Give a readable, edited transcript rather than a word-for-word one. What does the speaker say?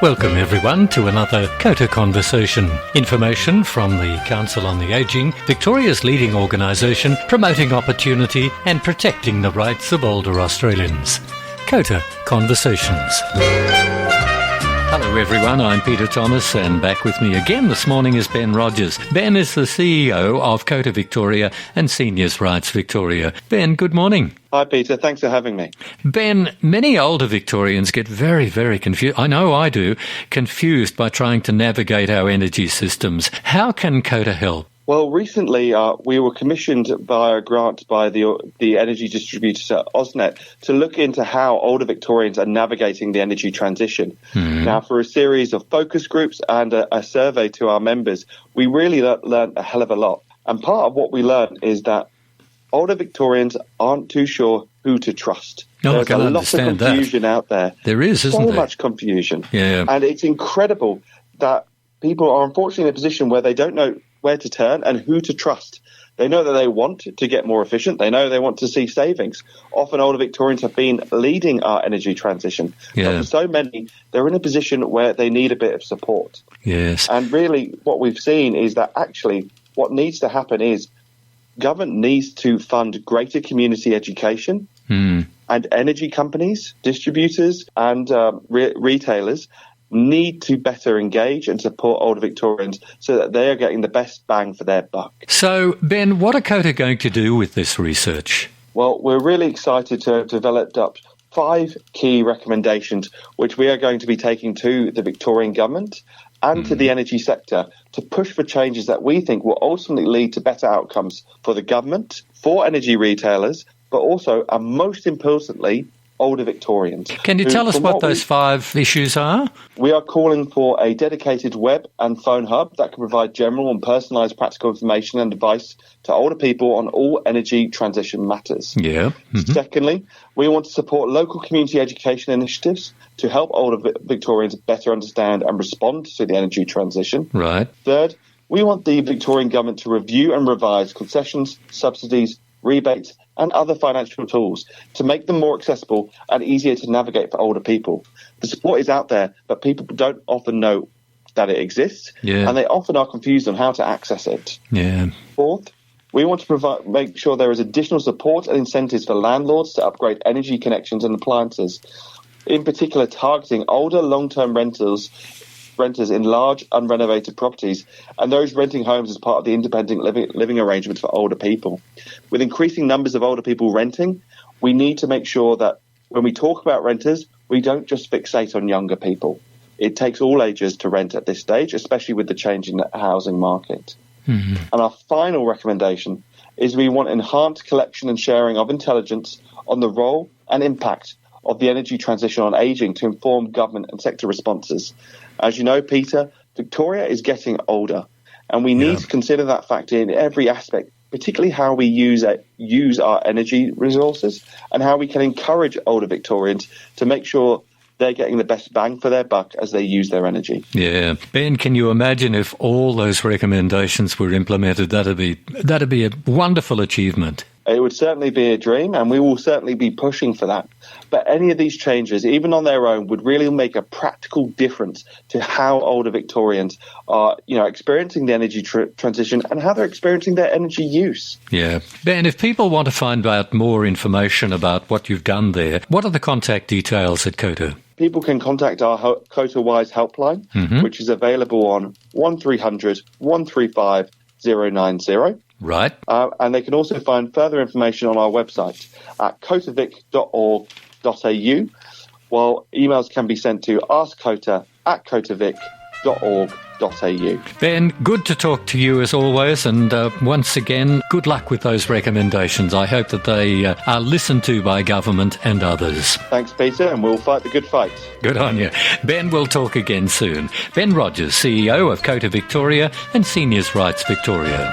Welcome everyone to another COTA Conversation. Information from the Council on the Ageing, Victoria's leading organisation promoting opportunity and protecting the rights of older Australians. COTA Conversations. Hello everyone, I'm Peter Thomas, and back with me again this morning is Ben Rogers. Ben is the CEO of COTA Victoria and Seniors Rights Victoria. Ben, good morning. Hi Peter, thanks for having me. Ben, many older Victorians get very, very confused, I know I do, confused by trying to navigate our energy systems. How can COTA help? Well, recently we were commissioned via a grant by the energy distributor AusNet to look into how older Victorians are navigating the energy transition. Now, for a series of focus groups and a survey to our members, we really learned a hell of a lot. And part of what we learned is that older Victorians aren't too sure who to trust. There's a lot of confusion out there. There is, isn't there? So much confusion. Yeah. And it's incredible that people are unfortunately in a position where they don't know where to turn and who to trust. They know that they want to get more efficient. They know they want to see savings. Often older Victorians have been leading our energy transition. Yeah. But for so many, they're in a position where they need a bit of support. Yes. And really what we've seen is that actually what needs to happen is government needs to fund greater community education and energy companies, distributors and retailers need to better engage and support older Victorians so that they are getting the best bang for their buck. So, Ben, what are COTA going to do with this research? Well, we're really excited to have developed up 5 key recommendations which we are going to be taking to the Victorian government and to the energy sector to push for changes that we think will ultimately lead to better outcomes for the government, for energy retailers, but also, and most importantly, older Victorians. Can you tell us what those 5 issues are? We are calling for a dedicated web and phone hub that can provide general and personalised practical information and advice to older people on all energy transition matters. Yeah. Secondly, we want to support local community education initiatives to help older Victorians better understand and respond to the energy transition. Right. Third, we want the Victorian government to review and revise concessions, subsidies, rebates and other financial tools to make them more accessible and easier to navigate for older people. The support is out there, but people don't often know that it exists, and they often are confused on how to access it. Yeah. Fourth, we want to make sure there is additional support and incentives for landlords to upgrade energy connections and appliances, in particular targeting older long-term renters in large unrenovated properties and those renting homes as part of the independent living arrangements for older people. With increasing numbers of older people renting, we need to make sure that when we talk about renters, we don't just fixate on younger people. It takes all ages to rent at this stage, especially with the change in the housing market. And our final recommendation is we want enhanced collection and sharing of intelligence on the role and impact of the energy transition on ageing to inform government and sector responses. As you know, Peter, Victoria is getting older, and we need to consider that factor in every aspect, particularly how we use our energy resources and how we can encourage older Victorians to make sure they're getting the best bang for their buck as they use their energy. Yeah. Ben, can you imagine if all those recommendations were implemented? That'd be a wonderful achievement. It would certainly be a dream, and we will certainly be pushing for that. But any of these changes, even on their own, would really make a practical difference to how older Victorians are, experiencing the energy transition and how they're experiencing their energy use. Yeah. Ben, if people want to find out more information about what you've done there, what are the contact details at COTA? People can contact our COTA WISE Helpline, which is available on 1300 135 090. Right. And they can also find further information on our website at cotavic.org.au, while emails can be sent to askcota@cotavic.org.au. Ben, good to talk to you as always, and once again, good luck with those recommendations. I hope that they are listened to by government and others. Thanks, Peter, and we'll fight the good fight. Good on you. Ben, we'll talk again soon. Ben Rogers, CEO of COTA Victoria and Seniors Rights Victoria.